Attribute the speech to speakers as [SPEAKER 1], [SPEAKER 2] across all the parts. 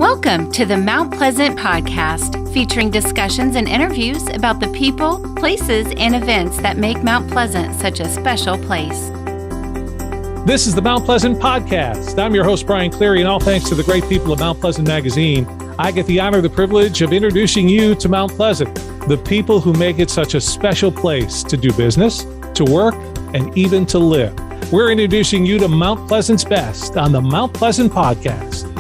[SPEAKER 1] Welcome to the Mount Pleasant Podcast, featuring discussions and interviews about the people, places, and events that make Mount Pleasant such a special place.
[SPEAKER 2] This is the Mount Pleasant Podcast. I'm your host, Brian Cleary, and all thanks to the great people of Mount Pleasant Magazine, I get the honor and the privilege of introducing you to Mount Pleasant, the people who make it such a special place to do business, to work, and even to live. We're introducing you to Mount Pleasant's best on the Mount Pleasant Podcast.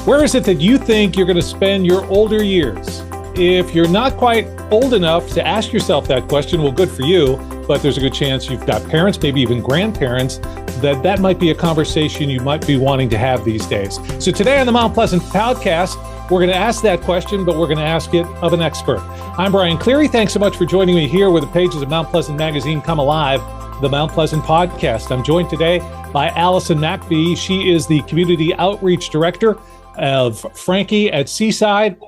[SPEAKER 2] Where is it that you think you're going to spend your older years? If you're not quite old enough to ask yourself that question, well, good for you, but there's a good chance you've got parents, maybe even grandparents, that might be a conversation you might be wanting to have these days. So today on the Mount Pleasant Podcast, we're going to ask that question, but we're going to ask it of an expert. I'm Brian Cleary. Thanks so much for joining me here where the pages of Mount Pleasant Magazine come alive, the Mount Pleasant Podcast. I'm joined today by Allison Macfie. She is the Community Outreach Director of Franke at Seaside.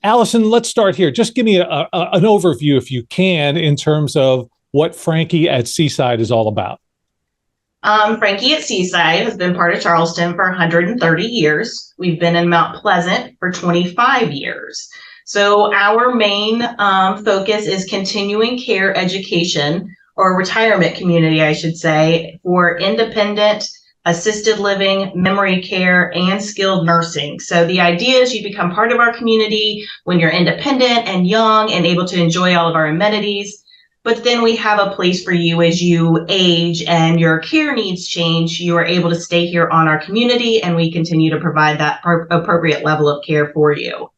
[SPEAKER 2] Allison, let's start here. Just give me an overview, if you can, in terms of what Franke at Seaside is all about.
[SPEAKER 3] Franke at Seaside has been part of Charleston for 130 years. We've been in Mount Pleasant for 25 years. So our main focus is continuing care education, or retirement community, I should say, for independent, assisted living, memory care, and skilled nursing. So the idea is you become part of our community when you're independent and young and able to enjoy all of our amenities. But then we have a place for you as you age and your care needs change. You are able to stay here on our community, and we continue to provide that appropriate level of care for you.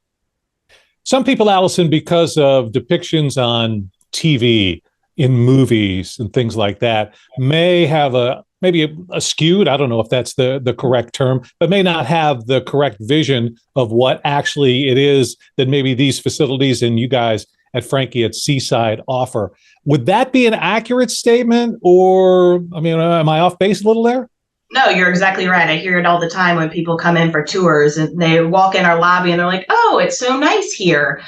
[SPEAKER 2] Some people, Allison, because of depictions on TV, in movies and things like that, may have maybe a skewed, I don't know if that's the correct term, but may not have the correct vision of what actually it is that maybe these facilities and you guys at Franke at Seaside offer. Would that be an accurate statement, or, am I off base a little there?
[SPEAKER 3] No, you're exactly right. I hear it all the time when people come in for tours and they walk in our lobby and they're like, oh, it's so nice here.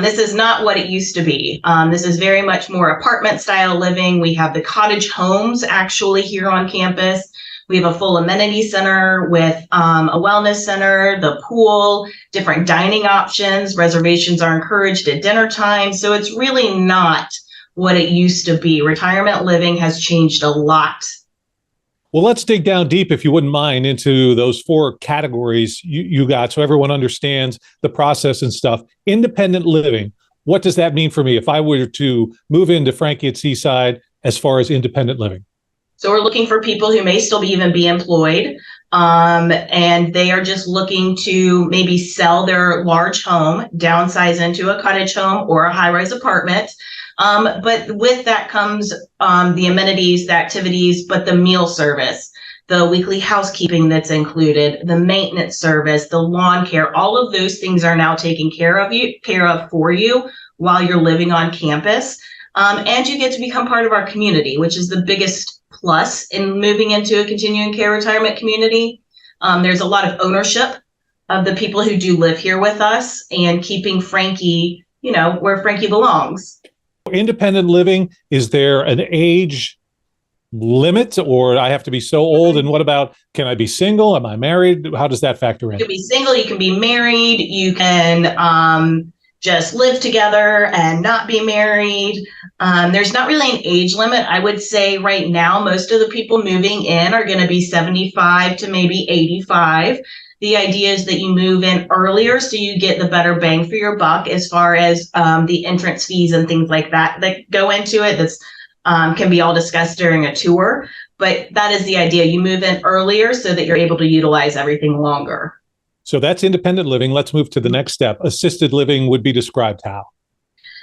[SPEAKER 3] This is not what it used to be. This is very much more apartment style living. We have the cottage homes actually here on campus. We have a full amenity center with a wellness center, the pool, different dining options. Reservations are encouraged at dinner time. So it's really not what it used to be. Retirement living has changed a lot.
[SPEAKER 2] Well, let's dig down deep, if you wouldn't mind, into those four categories you got so everyone understands the process and stuff. Independent living, what does that mean for me if I were to move into Franke at Seaside as far as independent living?
[SPEAKER 3] So we're looking for people who may still even be employed, and they are just looking to maybe sell their large home, downsize into a cottage home or a high-rise apartment. But with that comes the amenities, the activities, but the meal service, the weekly housekeeping that's included, the maintenance service, the lawn care, all of those things are now taken care of for you while you're living on campus. And you get to become part of our community, which is the biggest plus in moving into a continuing care retirement community. There's a lot of ownership of the people who do live here with us and keeping Franke, where Franke belongs.
[SPEAKER 2] Independent living, is there an age limit, or I have to be so old? And what about, can I be single? Am I married? How does that factor in?
[SPEAKER 3] You can be single, you can be married, you can just live together and not be married. There's not really an age limit. I would say right now, most of the people moving in are going to be 75 to maybe 85. The idea is that you move in earlier so you get the better bang for your buck as far as the entrance fees and things like that go into it. That's can be all discussed during a tour, but that is the idea. You move in earlier so that you're able to utilize everything longer.
[SPEAKER 2] So that's independent living. Let's move to the next step. Assisted living would be described how?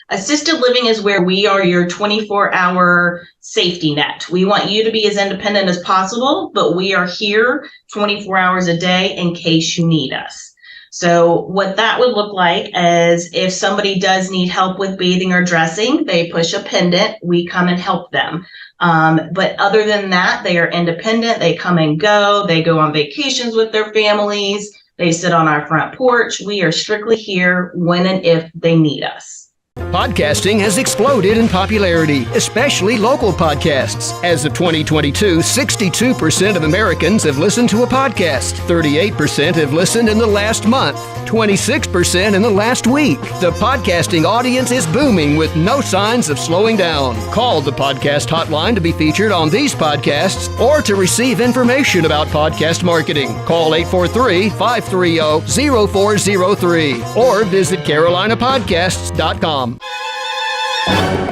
[SPEAKER 3] Assisted living is where we are your 24-hour safety net. We want you to be as independent as possible, but we are here 24 hours a day in case you need us. So what that would look like is if somebody does need help with bathing or dressing, they push a pendant, we come and help them. But other than that, they are independent. They come and go. They go on vacations with their families. They sit on our front porch. We are strictly here when and if they need us.
[SPEAKER 4] Podcasting has exploded in popularity, especially local podcasts. As of 2022, 62% of Americans have listened to a podcast. 38% have listened in the last month. 26% in the last week. The podcasting audience is booming with no signs of slowing down. Call the podcast hotline to be featured on these podcasts or to receive information about podcast marketing. Call 843-530-0403 or visit carolinapodcasts.com.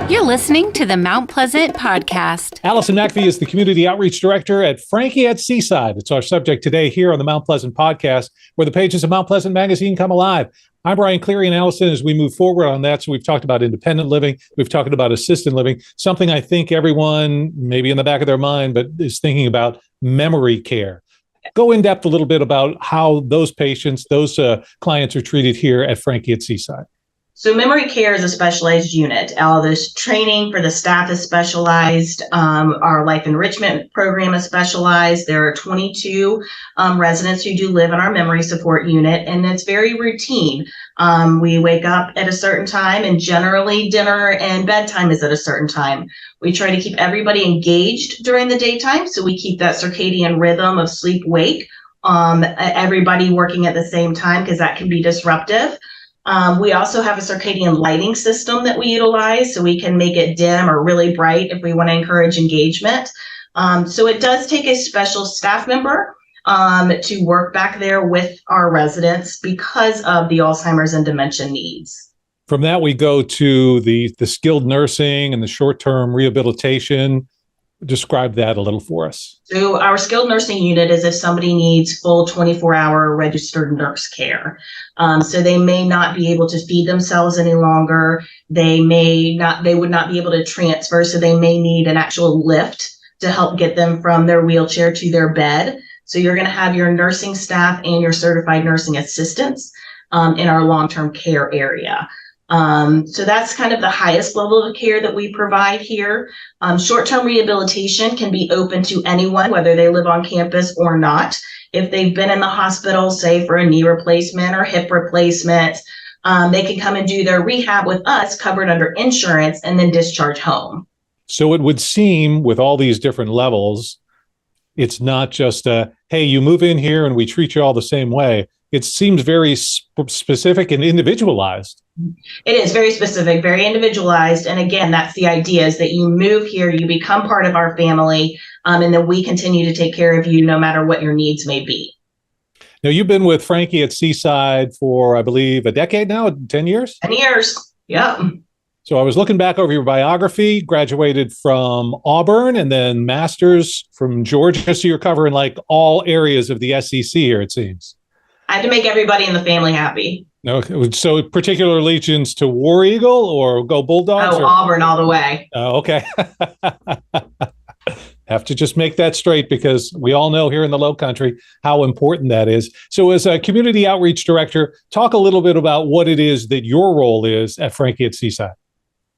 [SPEAKER 1] You're listening to the Mount Pleasant Podcast.
[SPEAKER 2] Allison Macfie is the Community Outreach Director at Franke at Seaside. It's our subject today here on the Mount Pleasant Podcast, where the pages of Mount Pleasant Magazine come alive. I'm Brian Cleary, and Allison, as we move forward on that, so we've talked about independent living, we've talked about assisted living, something I think everyone, maybe in the back of their mind, but is thinking about memory care. Go in depth a little bit about how those patients, those clients are treated here at Franke at Seaside.
[SPEAKER 3] So memory care is a specialized unit. All this training for the staff is specialized. Our life enrichment program is specialized. There are 22 residents who do live in our memory support unit, and it's very routine. We wake up at a certain time, and generally dinner and bedtime is at a certain time. We try to keep everybody engaged during the daytime, so we keep that circadian rhythm of sleep-wake, everybody working at the same time, because that can be disruptive. We also have a circadian lighting system that we utilize, so we can make it dim or really bright if we want to encourage engagement. So it does take a special staff member to work back there with our residents because of the Alzheimer's and dementia needs.
[SPEAKER 2] From that, we go to the skilled nursing and the short-term rehabilitation. Describe that a little for us.
[SPEAKER 3] So our skilled nursing unit is if somebody needs full 24-hour registered nurse care. So they may not be able to feed themselves any longer. They would not be able to transfer. So they may need an actual lift to help get them from their wheelchair to their bed. So you're going to have your nursing staff and your certified nursing assistants in our long-term care area. So that's kind of the highest level of care that we provide here. Short-term rehabilitation can be open to anyone, whether they live on campus or not. If they've been in the hospital, say for a knee replacement or hip replacement, they can come and do their rehab with us covered under insurance and then discharge home. So
[SPEAKER 2] it would seem with all these different levels, it's not just hey, you move in here and we treat you all the same way. It seems very specific and individualized.
[SPEAKER 3] It is very specific, very individualized. And again, that's the idea, is that you move here, you become part of our family, and then we continue to take care of you no matter what your needs may be.
[SPEAKER 2] Now, you've been with Franke at Seaside for, I believe, a decade now, 10 years?
[SPEAKER 3] 10 years, yeah.
[SPEAKER 2] So I was looking back over your biography, graduated from Auburn and then master's from Georgia. So you're covering like all areas of the SEC here, it seems.
[SPEAKER 3] I had to make everybody in the family happy.
[SPEAKER 2] Okay. So particular allegiance to War Eagle or go Bulldogs?
[SPEAKER 3] Oh, Auburn all the way.
[SPEAKER 2] Okay. Have to just make that straight because we all know here in the Low Country how important that is. So as a community outreach director, talk a little bit about what it is that your role is at Franke at Seaside.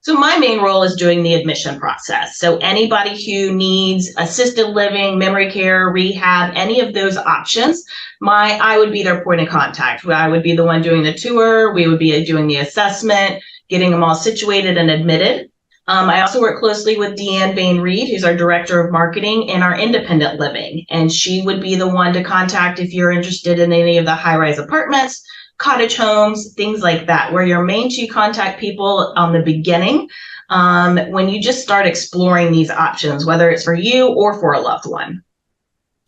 [SPEAKER 3] So my main role is doing the admission process. So anybody who needs assisted living, memory care, rehab, any of those options, I would be their point of contact. I would be the one doing the tour. We would be doing the assessment, getting them all situated and admitted. I also work closely with Deanne Bain-Reed, who's our director of marketing in our independent living. And she would be the one to contact if you're interested in any of the high-rise apartments, cottage homes, things like that, where you're main to contact people on the beginning when you just start exploring these options, whether it's for you or for a loved one.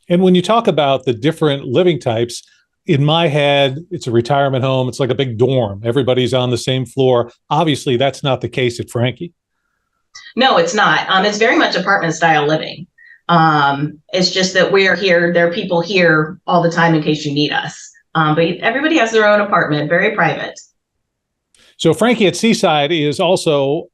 [SPEAKER 2] And when you talk about the different living types, in my head, it's a retirement home. It's like a big dorm. Everybody's on the same floor. Obviously, that's not the case at Franke.
[SPEAKER 3] No, it's not. It's very much apartment style living. It's just that we're here. There are people here all the time in case you need us. But everybody has their own apartment, very private.
[SPEAKER 2] So Franke at Seaside is also,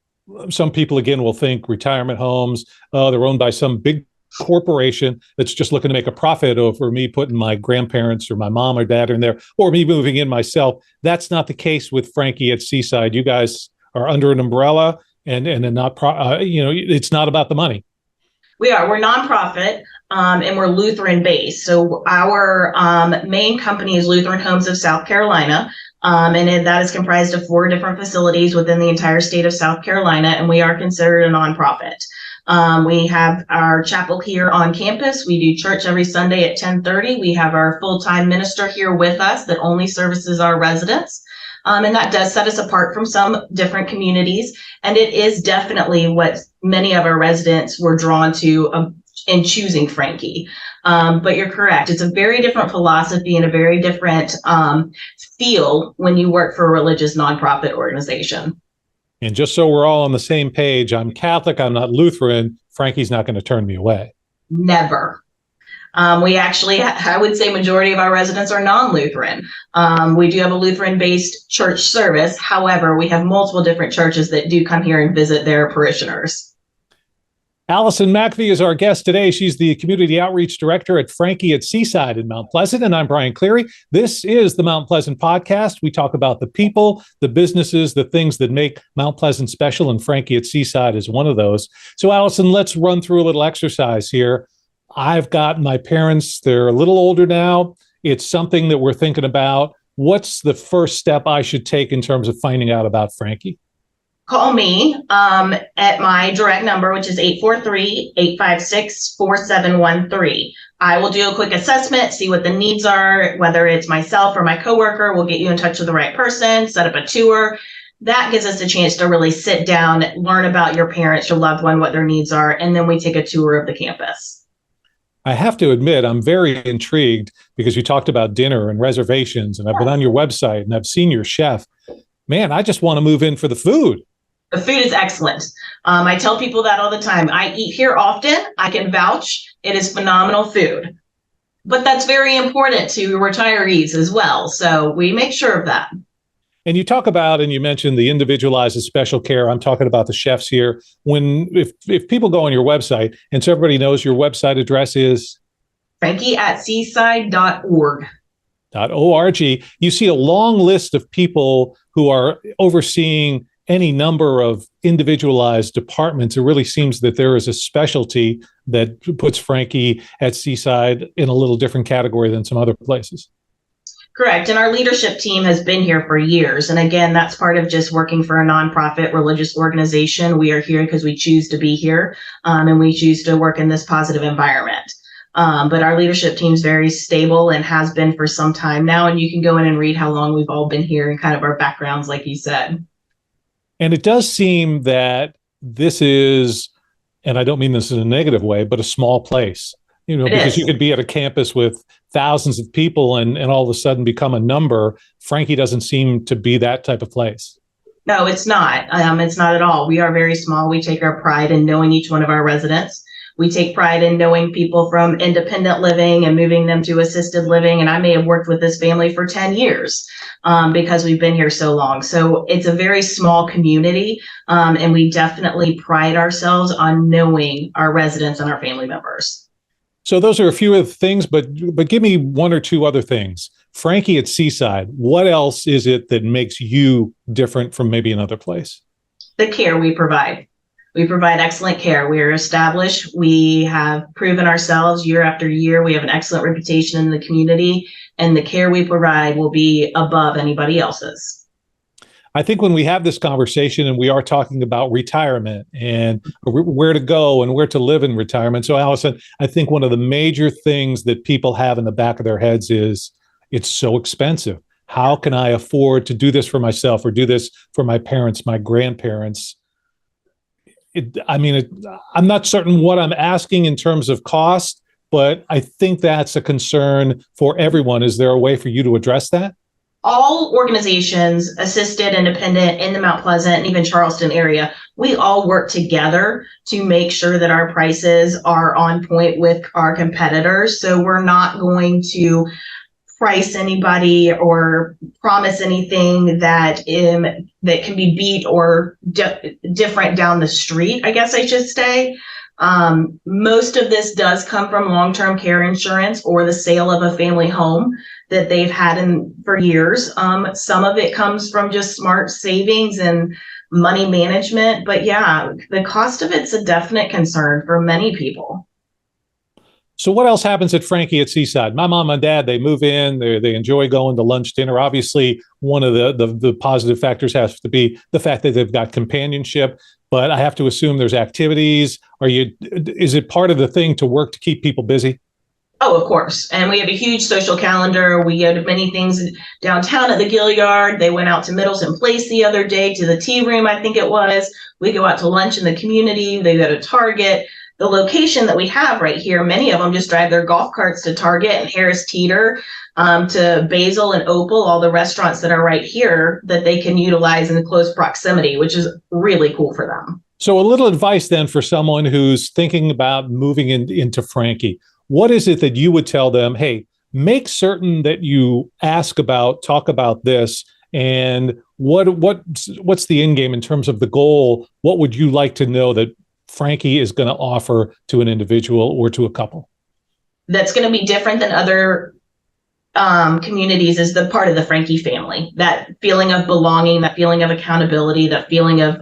[SPEAKER 2] some people again will think retirement homes, they're owned by some big corporation that's just looking to make a profit over me putting my grandparents or my mom or dad in there, or me moving in myself. That's not the case with Franke at Seaside. You guys are under an umbrella and not, it's not about the money.
[SPEAKER 3] We're nonprofit, and we're Lutheran based. So our main company is Lutheran Homes of South Carolina. That is comprised of 4 different facilities within the entire state of South Carolina, and we are considered a nonprofit. We have our chapel here on campus. We do church every Sunday at 10:30. We have our full-time minister here with us that only services our residents. And that does set us apart from some different communities. And it is definitely what many of our residents were drawn to in choosing Franke. But you're correct. It's a very different philosophy and a very different feel when you work for a religious nonprofit organization.
[SPEAKER 2] And just so we're all on the same page, I'm Catholic, I'm not Lutheran. Franke's not going to turn me away.
[SPEAKER 3] Never. We actually, I would say majority of our residents are non-Lutheran. We do have a Lutheran-based church service. However, we have multiple different churches that do come here and visit their parishioners.
[SPEAKER 2] Allison Macfie is our guest today. She's the Community Outreach Director at Franke at Seaside in Mount Pleasant, and I'm Brian Cleary. This is the Mount Pleasant Podcast. We talk about the people, the businesses, the things that make Mount Pleasant special, and Franke at Seaside is one of those. So, Allison, let's run through a little exercise here. I've got my parents, they're a little older now. It's something that we're thinking about. What's the first step I should take in terms of finding out about Franke?
[SPEAKER 3] Call me at my direct number, which is 843-856-4713. I will do a quick assessment, see what the needs are, whether it's myself or my coworker. We'll get you in touch with the right person, set up a tour. That gives us a chance to really sit down, learn about your parents, your loved one, what their needs are, and then we take a tour of the campus.
[SPEAKER 2] I have to admit, I'm very intrigued because you talked about dinner and reservations, and I've been on your website and I've seen your chef. Man, I just want to move in for the food.
[SPEAKER 3] The food is excellent. I tell people that all the time. I eat here often. I can vouch. It is phenomenal food. But that's very important to retirees as well. So we make sure of that.
[SPEAKER 2] And you talk about, and you mentioned the individualized and special care. I'm talking about the chefs here. If people go on your website, and so everybody knows your website address is?
[SPEAKER 3] Franke@seaside.org.
[SPEAKER 2] .org. You see a long list of people who are overseeing any number of individualized departments. It really seems that there is a specialty that puts Franke at Seaside in a little different category than some other places.
[SPEAKER 3] Correct. And our leadership team has been here for years. And again, that's part of just working for a nonprofit religious organization. We are here because we choose to be here, and we choose to work in this positive environment. But our leadership team is very stable and has been for some time now. And you can go in and read how long we've all been here and kind of our backgrounds, like you said.
[SPEAKER 2] And it does seem that this is, and I don't mean this in a negative way, but a small place, because you could be at a campus with thousands of people and all of a sudden become a number. Franke doesn't seem to be that type of place.
[SPEAKER 3] No, it's not. It's not at all. We are very small. We take our pride in knowing each one of our residents. We take pride in knowing people from independent living and moving them to assisted living. And I may have worked with this family for 10 years because we've been here so long. So it's a very small community. And we definitely pride ourselves on knowing our residents and our family members.
[SPEAKER 2] So those are a few of the things, but give me one or two other things. Franke at Seaside, what else is it that makes you different from maybe another place?
[SPEAKER 3] The care we provide. We provide excellent care. We are established. We have proven ourselves year after year. We have an excellent reputation in the community, and the care we provide will be above anybody else's.
[SPEAKER 2] I think when we have this conversation and we are talking about retirement and where to go and where to live in retirement. So, Allison, I think one of the major things that people have in the back of their heads is it's so expensive. How can I afford to do this for myself or do this for my parents, my grandparents? I'm not certain what I'm asking in terms of cost, but I think that's a concern for everyone. Is there a way for you to address that?
[SPEAKER 3] All organizations, assisted, independent, in the Mount Pleasant and even Charleston area, we all work together to make sure that our prices are on point with our competitors. So we're not going to price anybody or promise anything that that can be beat or different down the street, I guess I should say. Most of this does come from long-term care insurance or the sale of a family home that they've had for years. Some of it comes from just smart savings and money management. But yeah, the cost of it's a definite concern for many people.
[SPEAKER 2] So what else happens at Franke at Seaside? My mom and dad, they move in, they enjoy going to lunch, dinner. Obviously, one of the positive factors has to be the fact that they've got companionship, but I have to assume there's activities. Is it part of the thing to work to keep people busy?
[SPEAKER 3] Oh, of course. And we have a huge social calendar. We go to many things downtown at the Gilliard. They went out to Middleton Place the other day to the tea room, I think it was. We go out to lunch in the community. They go to Target. The location that we have right here, many of them just drive their golf carts to Target and Harris Teeter, to Basil and Opal, all the restaurants that are right here that they can utilize in close proximity, which is really cool for them.
[SPEAKER 2] So a little advice then for someone who's thinking about moving into Franke. What is it that you would tell them? Hey, make certain that you talk about this, and what's the end game in terms of the goal? What would you like to know that Franke is going to offer to an individual or to a couple?
[SPEAKER 3] That's going to be different than other communities is the part of the Franke family. That feeling of belonging, that feeling of accountability, that feeling of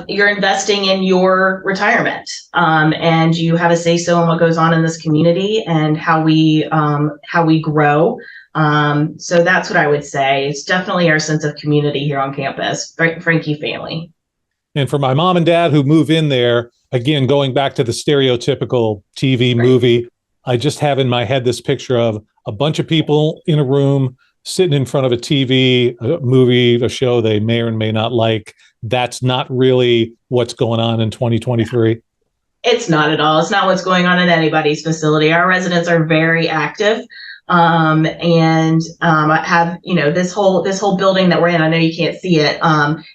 [SPEAKER 3] you're investing in your retirement, and you have a say so in what goes on in this community and how we grow. So that's what I would say. It's definitely our sense of community here on campus, Franke family.
[SPEAKER 2] And for my mom and dad who move in there, again, going back to the stereotypical TV movie, I just have in my head this picture of a bunch of people in a room sitting in front of a TV, a movie, a show they may or may not like. That's not really what's going on in 2023.
[SPEAKER 3] It's not at all. It's not what's going on in anybody's facility. Our residents are very active. And have, this whole building that we're in, I know you can't see it,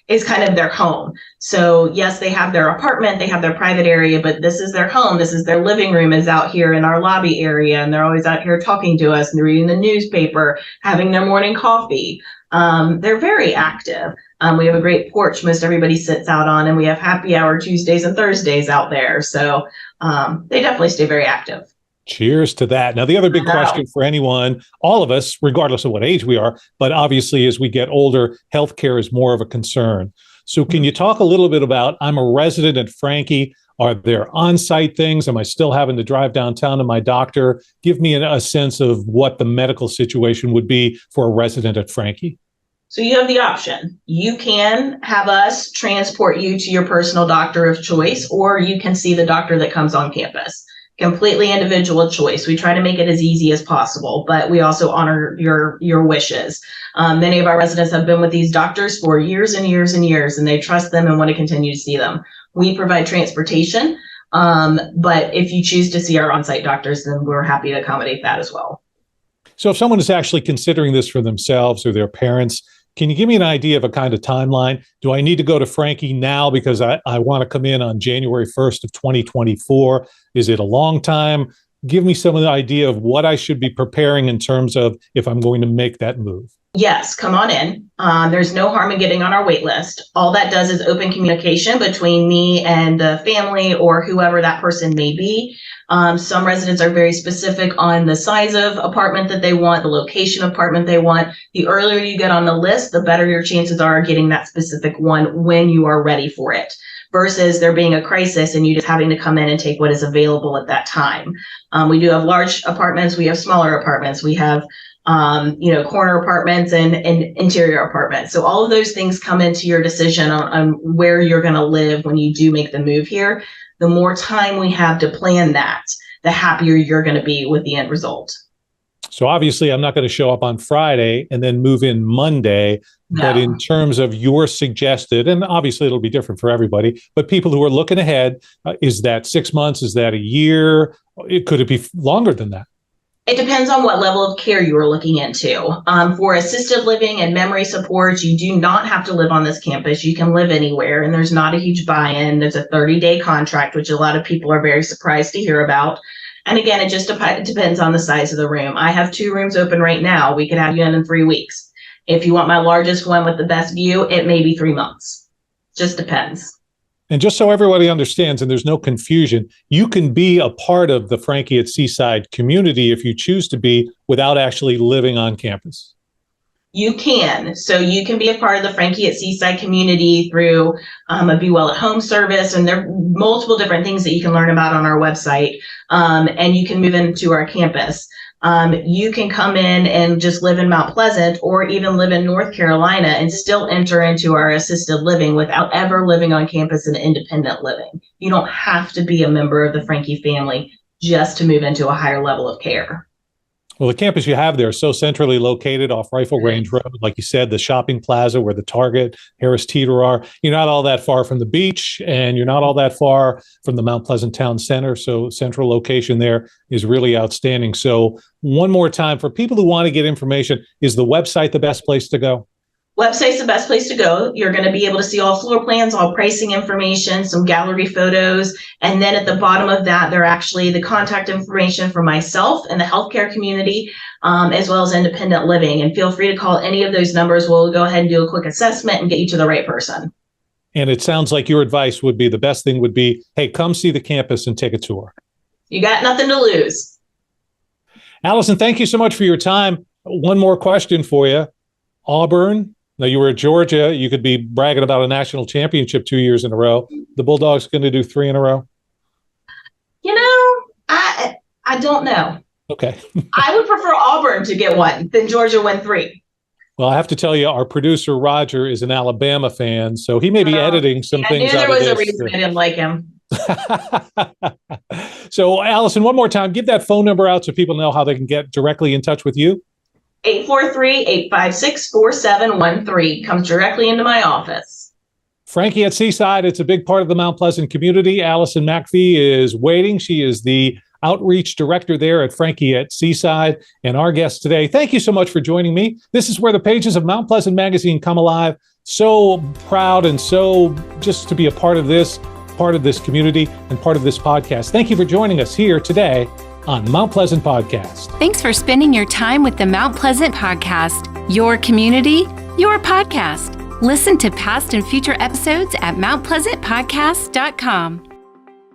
[SPEAKER 3] is kind of their home. So yes, they have their apartment, they have their private area, but this is their home. This is their living room is out here in our lobby area. And they're always out here talking to us and reading the newspaper, having their morning coffee. They're very active. We have a great porch most everybody sits out on, and we have happy hour Tuesdays and Thursdays out there. So, they definitely stay very active.
[SPEAKER 2] Cheers to that. Now, the other big question for anyone, all of us, regardless of what age we are, but obviously as we get older, healthcare is more of a concern. So can you talk a little bit about, I'm a resident at Franke. Are there on-site things? Am I still having to drive downtown to my doctor? Give me a sense of what the medical situation would be for a resident at Franke.
[SPEAKER 3] So you have the option. You can have us transport you to your personal doctor of choice, or you can see the doctor that comes on campus. Completely individual choice. We try to make it as easy as possible, but we also honor your wishes. Many of our residents have been with these doctors for years and years and years, and they trust them and want to continue to see them. We provide transportation, but if you choose to see our on-site doctors, then we're happy to accommodate that as well.
[SPEAKER 2] So if someone is actually considering this for themselves or their parents, can you give me an idea of a kind of timeline? Do I need to go to Franke now because I want to come in on January 1st of 2024? Is it a long time? Give me some of the idea of what I should be preparing in terms of if I'm going to make that move.
[SPEAKER 3] Yes, come on in. There's no harm in getting on our wait list. All that does is open communication between me and the family or whoever that person may be. Some residents are very specific on the size of apartment that they want, the location of apartment they want. The earlier you get on the list, the better your chances are of getting that specific one when you are ready for it, versus there being a crisis and you just having to come in and take what is available at that time. We do have large apartments. We have smaller apartments. We have corner apartments and interior apartments. So all of those things come into your decision on where you're going to live when you do make the move here. The more time we have to plan that, the happier you're going to be with the end result.
[SPEAKER 2] So obviously I'm not going to show up on Friday and then move in Monday. No. But in terms of your suggested, and obviously it'll be different for everybody, but people who are looking ahead, is that 6 months? Is that a year? Could it be longer than that?
[SPEAKER 3] It depends on what level of care you are looking into. For assisted living and memory support, you do not have to live on this campus. You can live anywhere, and there's not a huge buy-in. There's a 30-day contract, which a lot of people are very surprised to hear about. And again, it just depends on the size of the room. I have 2 rooms open right now. We could have you in 3 weeks. If you want my largest one with the best view, it may be 3 months. Just depends.
[SPEAKER 2] And just so everybody understands, and there's no confusion, you can be a part of the Franke at Seaside community if you choose to be without actually living on campus.
[SPEAKER 3] You can. So you can be a part of the Franke at Seaside community through a Be Well at Home service. And there are multiple different things that you can learn about on our website. And you can move into our campus. You can come in and just live in Mount Pleasant or even live in North Carolina and still enter into our assisted living without ever living on campus in independent living. You don't have to be a member of the Franke family just to move into a higher level of care.
[SPEAKER 2] Well, the campus you have there is so centrally located off Rifle Range Road. Like you said, the shopping plaza where the Target, Harris Teeter are. You're not all that far from the beach, and you're not all that far from the Mount Pleasant Town Center. So central location there is really outstanding. So one more time, for people who want to get information, is the website the best place to go?
[SPEAKER 3] Website's the best place to go. You're going to be able to see all floor plans, all pricing information, some gallery photos. And then at the bottom of that, they're actually the contact information for myself and the healthcare community, as well as independent living. And feel free to call any of those numbers. We'll go ahead and do a quick assessment and get you to the right person.
[SPEAKER 2] And it sounds like your advice would be, the best thing would be, hey, come see the campus and take a tour.
[SPEAKER 3] You got nothing to lose.
[SPEAKER 2] Allison, thank you so much for your time. One more question for you. Auburn. Now, you were at Georgia. You could be bragging about a national championship 2 years in a row. The Bulldogs going to do 3 in a row?
[SPEAKER 3] You know, I don't know.
[SPEAKER 2] Okay.
[SPEAKER 3] I would prefer Auburn to get one than Georgia win 3.
[SPEAKER 2] Well, I have to tell you, our producer, Roger, is an Alabama fan, so he may be editing some things out of this.
[SPEAKER 3] There was a reason I didn't like him.
[SPEAKER 2] So, Allison, one more time, give that phone number out so people know how they can get directly in touch with you.
[SPEAKER 3] 843-856-4713 comes directly into my office.
[SPEAKER 2] Franke at Seaside, it's a big part of the Mount Pleasant community. Allison Macfie is waiting. She is the outreach director there at Franke at Seaside, and our guest today. Thank you so much for joining me. This is where the pages of Mount Pleasant Magazine come alive. So proud and so just to be a part of this community and part of this podcast. Thank you for joining us here today on Mount Pleasant Podcast.
[SPEAKER 1] Thanks for spending your time with the Mount Pleasant Podcast, your community, your podcast. Listen to past and future episodes at mountpleasantpodcast.com.